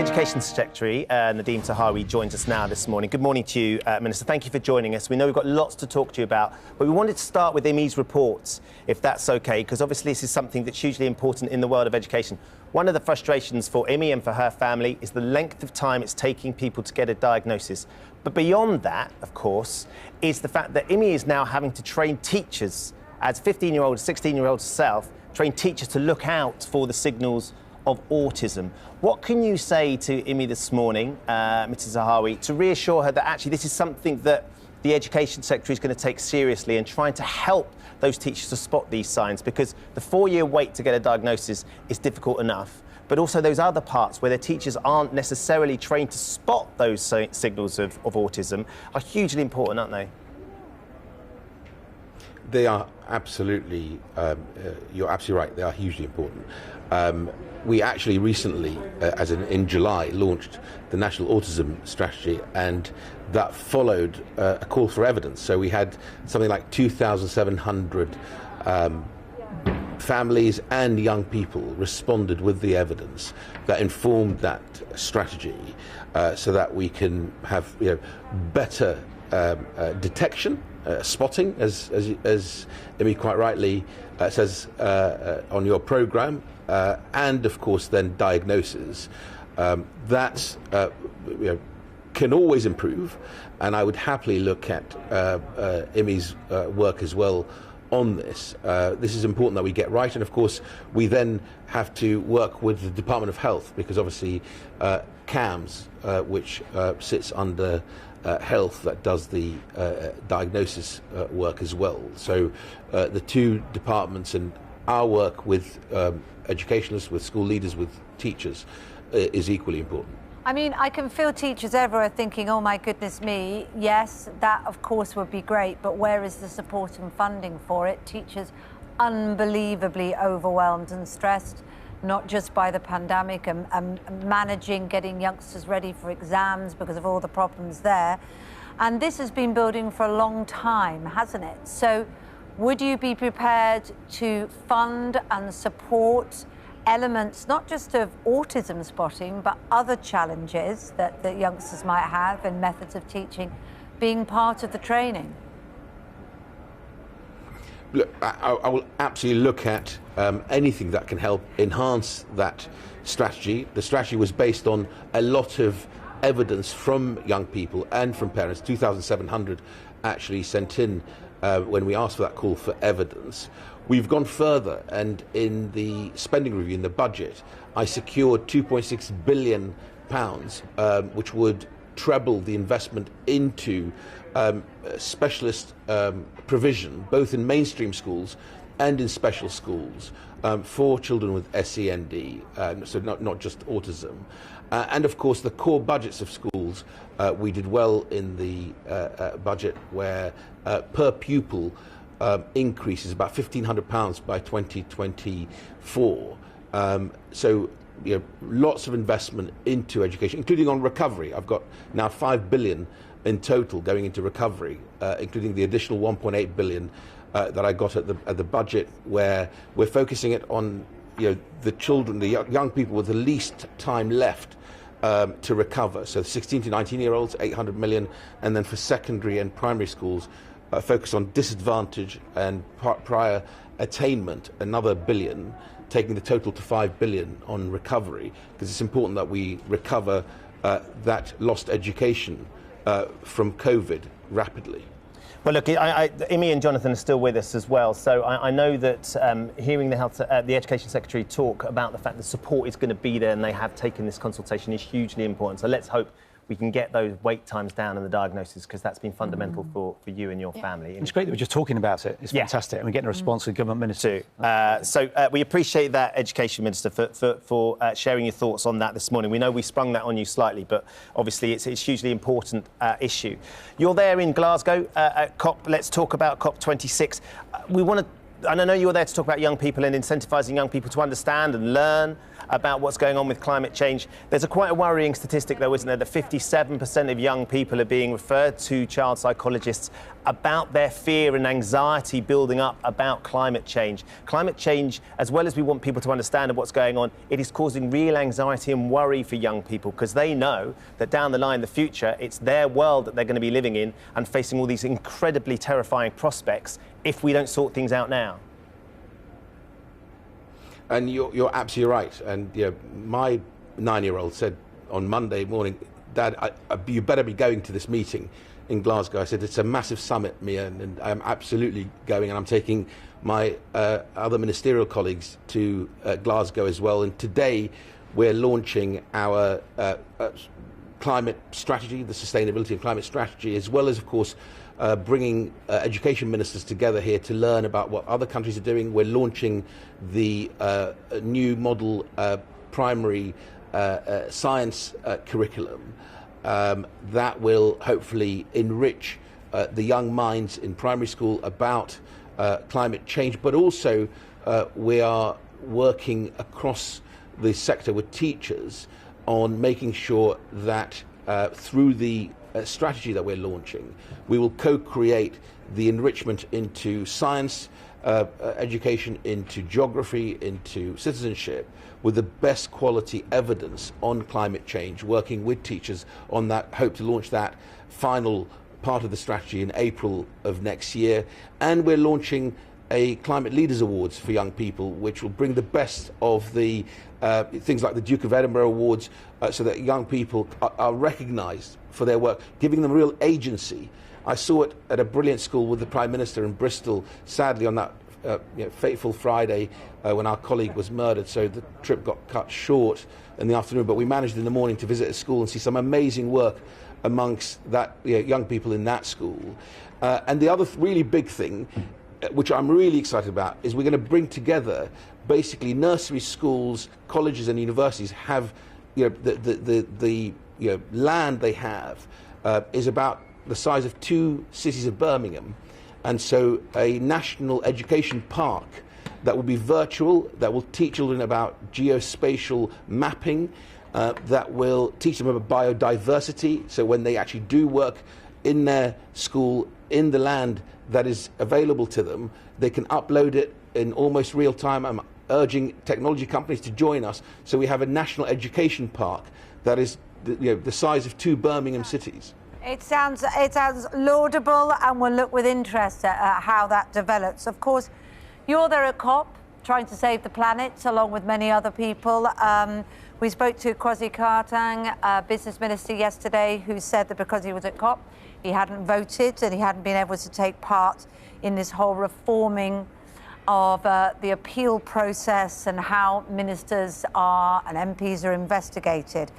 Education Secretary Nadeem Tahawi joins us now this morning. Good morning to you, Minister. Thank you for joining us. We know we've got lots to talk to you about, but we wanted to start with Immie's reports, if that's OK, because obviously this is something that's hugely important in the world of education. One of the frustrations for Immie and for her family is the length of time it's taking people to get a diagnosis. But beyond that, of course, is the fact that Immie is now having to train teachers, as 15-year-old, 16-year-old herself, train teachers to look out for the signals of autism. What can you say to Immie this morning, Mrs. Tahawi, to reassure her that actually this is something that the Education Secretary is going to take seriously and trying to help those teachers to spot these signs? Because the 4-year wait to get a diagnosis is difficult enough, but also those other parts where the teachers aren't necessarily trained to spot those signals of autism are hugely important, aren't they? They are absolutely, you're absolutely right, they are hugely important. We actually recently, in July, launched the National Autism Strategy, and that followed a call for evidence. So we had something like 2,700 families and young people responded with the evidence that informed that strategy, so that we can have better detection, spotting, as Immie quite rightly says on your programme, and of course then diagnosis. That can always improve, and I would happily look at Immie's work as well on this. This is important that we get right, and of course we then have to work with the Department of Health, because obviously CAMS, which sits under Health, that does the diagnosis work as well. So the two departments and our work with educationalists, with school leaders, with teachers is equally important. I mean, I can feel teachers everywhere thinking, oh my goodness me, yes, that of course would be great, but where is the support and funding for it? Teachers unbelievably overwhelmed and stressed, not just by the pandemic and managing getting youngsters ready for exams because of all the problems there. And this has been building for a long time, hasn't it? So would you be prepared to fund and support elements, not just of autism spotting, but other challenges that youngsters might have and methods of teaching being part of the training? Look, I will absolutely look at anything that can help enhance that strategy. The strategy was based on a lot of evidence from young people and from parents. 2,700 actually sent in when we asked for that call for evidence. We've gone further, and in the spending review, in the budget, I secured £2.6 billion, which would treble the investment into specialist provision, both in mainstream schools and in special schools, for children with SEND, so not just autism. And of course, the core budgets of schools, we did well in the budget, where per pupil increase is about £1,500 by 2024. So lots of investment into education, including on recovery. I've got now £5 billion in total going into recovery, including the additional £1.8 billion that I got at the budget, where we're focusing it on the children, the young people with the least time left to recover. So 16 to 19-year-olds, 800 million, and then for secondary and primary schools, focus on disadvantage and prior attainment, another $1 billion, taking the total to $5 billion on recovery, because it's important that we recover that lost education from COVID rapidly. Well, look, Immie and Jonathan are still with us as well, so I know that hearing the Education Secretary talk about the fact that support is going to be there and they have taken this consultation is hugely important. So let's hope we can get those wait times down in the diagnosis, because that's been fundamental for you and your family. It's great that we're just talking about it. It's fantastic. And we're getting a response from the government minister. So we appreciate that, Education Minister, for sharing your thoughts on that this morning. We know we sprung that on you slightly, but obviously it's a hugely important issue. You're there in Glasgow at COP. Let's talk about COP26. And I know you're there to talk about young people and incentivising young people to understand and learn about what's going on with climate change. There's quite a worrying statistic, though, isn't there, that 57% of young people are being referred to child psychologists about their fear and anxiety building up about climate change. Climate change, as well as we want people to understand what's going on, it is causing real anxiety and worry for young people because they know that down the line, the future, it's their world that they're going to be living in and facing all these incredibly terrifying prospects if we don't sort things out now. And you're absolutely right. And my 9-year-old said on Monday morning, Dad, you better be going to this meeting in Glasgow. I said, it's a massive summit, Mia, and I'm absolutely going, and I'm taking my other ministerial colleagues to Glasgow as well. And today we're launching our climate strategy, the sustainability and climate strategy, as well as, of course, bringing education ministers together here to learn about what other countries are doing. We're launching the new model primary science curriculum that will hopefully enrich the young minds in primary school about climate change, but also we are working across the sector with teachers on making sure that through the strategy that we're launching, we will co-create the enrichment into science education, into geography, into citizenship, with the best quality evidence on climate change, working with teachers on that. Hope to launch that final part of the strategy in April of next year. And we're launching a Climate Leaders Awards for young people, which will bring the best of the things like the Duke of Edinburgh Awards, so that young people are recognised for their work, giving them real agency. I saw it at a brilliant school with the Prime Minister in Bristol, sadly on that fateful Friday when our colleague was murdered, so the trip got cut short in the afternoon, but we managed in the morning to visit a school and see some amazing work amongst that young people in that school. And the other really big thing, which I'm really excited about, is we're going to bring together basically nursery schools, colleges and universities have, the land they have is about the size of 2 cities of Birmingham. And so a national education park that will be virtual, that will teach children about geospatial mapping, that will teach them about biodiversity, so when they actually do work in their school, in the land that is available to them, they can upload it in almost real time. I'm urging technology companies to join us, so we have a national education park that is the size of 2 Birmingham cities. It sounds laudable, and we'll look with interest at how that develops. Of course, you're there at COP, trying to save the planet, along with many other people. We spoke to Kwasi Kwarteng, Business Minister, yesterday, who said that because he was at COP, he hadn't voted and he hadn't been able to take part in this whole reforming of the appeal process and how ministers are and MPs are investigated.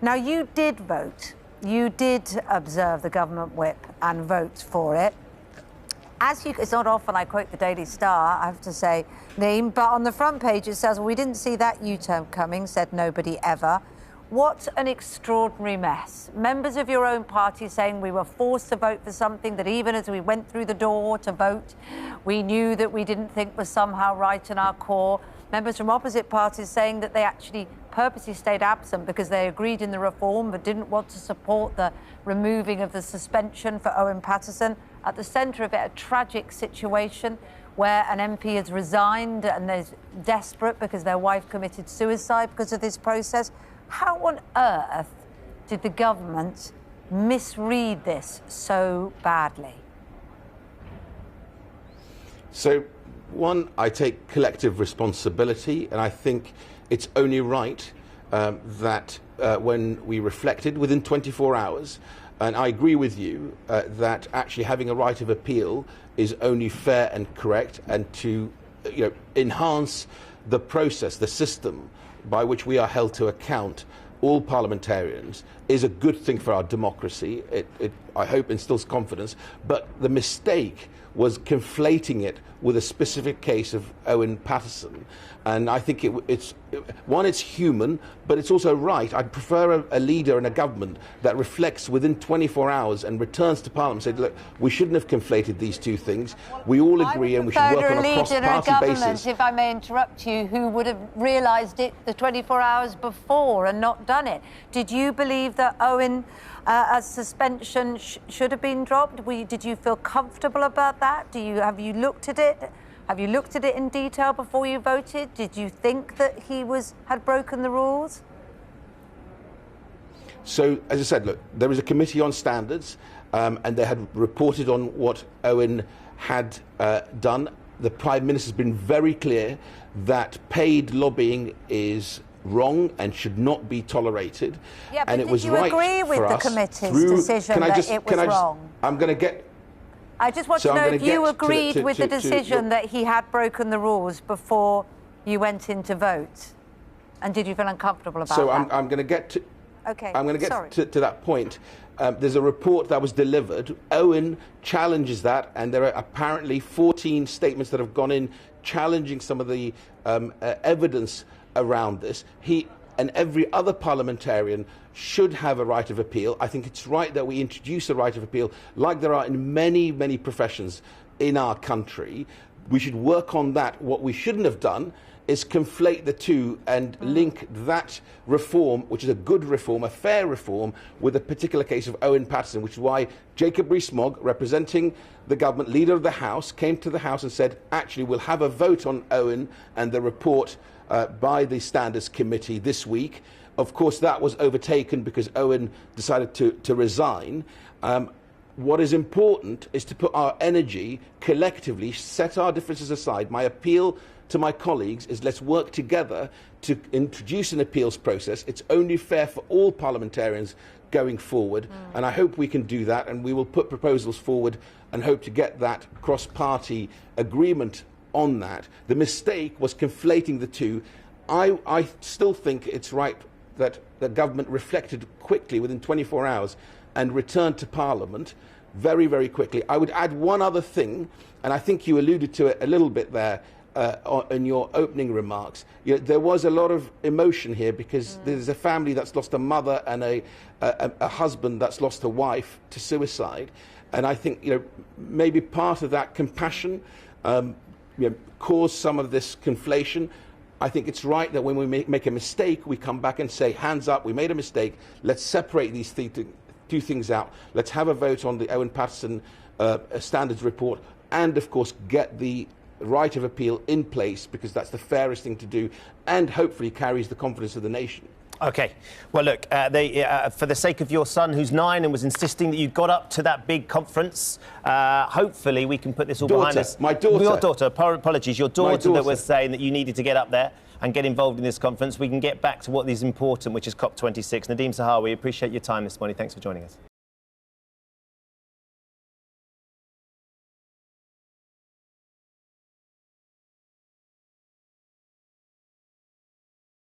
Now, you did vote. You did observe the government whip and vote for it. It's not often I quote the Daily Star, I have to say, Naeem, but on the front page it says, well, we didn't see that U-turn coming, said nobody ever. What an extraordinary mess. Members of your own party saying we were forced to vote for something that even as we went through the door to vote, we knew that we didn't think was somehow right in our core. Members from opposite parties saying that they actually purposely stayed absent because they agreed in the reform but didn't want to support the removing of the suspension for Owen Paterson. At the centre of it, a tragic situation where an MP has resigned and they're desperate because their wife committed suicide because of this process. How on earth did the government misread this so badly? So, one, I take collective responsibility, and I think it's only right that when we reflected within 24 hours, and I agree with you that actually having a right of appeal is only fair and correct, and to enhance the process, the system by which we are held to account, all parliamentarians, is a good thing for our democracy. It I hope instills confidence, but the mistake was conflating it with a specific case of Owen Paterson. And I think it's human, but it's also right. I'd prefer a leader and a government that reflects within 24 hours and returns to Parliament and said, look, we shouldn't have conflated these two things. We all agree and we should work on a cross-party basis. If I may interrupt you, who would have realised it the 24 hours before and not done it? Did you believe that Owen a suspension should have been dropped? Did you feel comfortable about that? Have you looked at it? Have you looked at it in detail before you voted? Did you think that he had broken the rules? So, as I said, look, there was a committee on standards, and they had reported on what Owen had done. The Prime Minister's been very clear that paid lobbying is wrong and should not be tolerated. Yeah, but and it was did you agree with the committee's decision that it was wrong? I'm going to get... I just want to know if you agreed with the decision that he had broken the rules before you went in to vote. And did you feel uncomfortable about that? So I'm going to get to... Okay, I'm going to get to that point. There's a report that was delivered. Owen challenges that, and there are apparently 14 statements that have gone in challenging some of the evidence around this. He and every other parliamentarian should have a right of appeal. I think it's right that we introduce a right of appeal like there are in many, many professions in our country. We should work on that. What we shouldn't have done is conflate the two and link that reform, which is a good reform, a fair reform, with a particular case of Owen Paterson, which is why Jacob Rees-Mogg, representing the government, leader of the House, came to the House and said, actually, we'll have a vote on Owen and the report by the Standards Committee this week. Of course, that was overtaken because Owen decided to resign. What is important is to put our energy collectively, set our differences aside. My appeal to my colleagues is let's work together to introduce an appeals process. It's only fair for all parliamentarians going forward, and I hope we can do that, and we will put proposals forward and hope to get that cross-party agreement on that. The mistake was conflating the two. I still think it's right that the government reflected quickly within 24 hours and returned to Parliament very, very quickly. I would add one other thing, and I think you alluded to it a little bit there, in your opening remarks. There was a lot of emotion here because there's a family that's lost a mother and a husband that's lost a wife to suicide, and I think maybe part of that compassion caused some of this conflation. I think it's right that when we make a mistake, we come back and say, hands up, we made a mistake. Let's separate these two things out. Let's have a vote on the Owen Paterson standards report, and of course get the right of appeal in place, because that's the fairest thing to do and hopefully carries the confidence of the nation. OK. Well, look, for the sake of your son, who's 9 and was insisting that you got up to that big conference, hopefully we can put this all behind us. My daughter. Your daughter. Apologies. Your daughter that was saying that you needed to get up there and get involved in this conference. We can get back to what is important, which is COP26. Nadeem Zahawi, appreciate your time this morning. Thanks for joining us.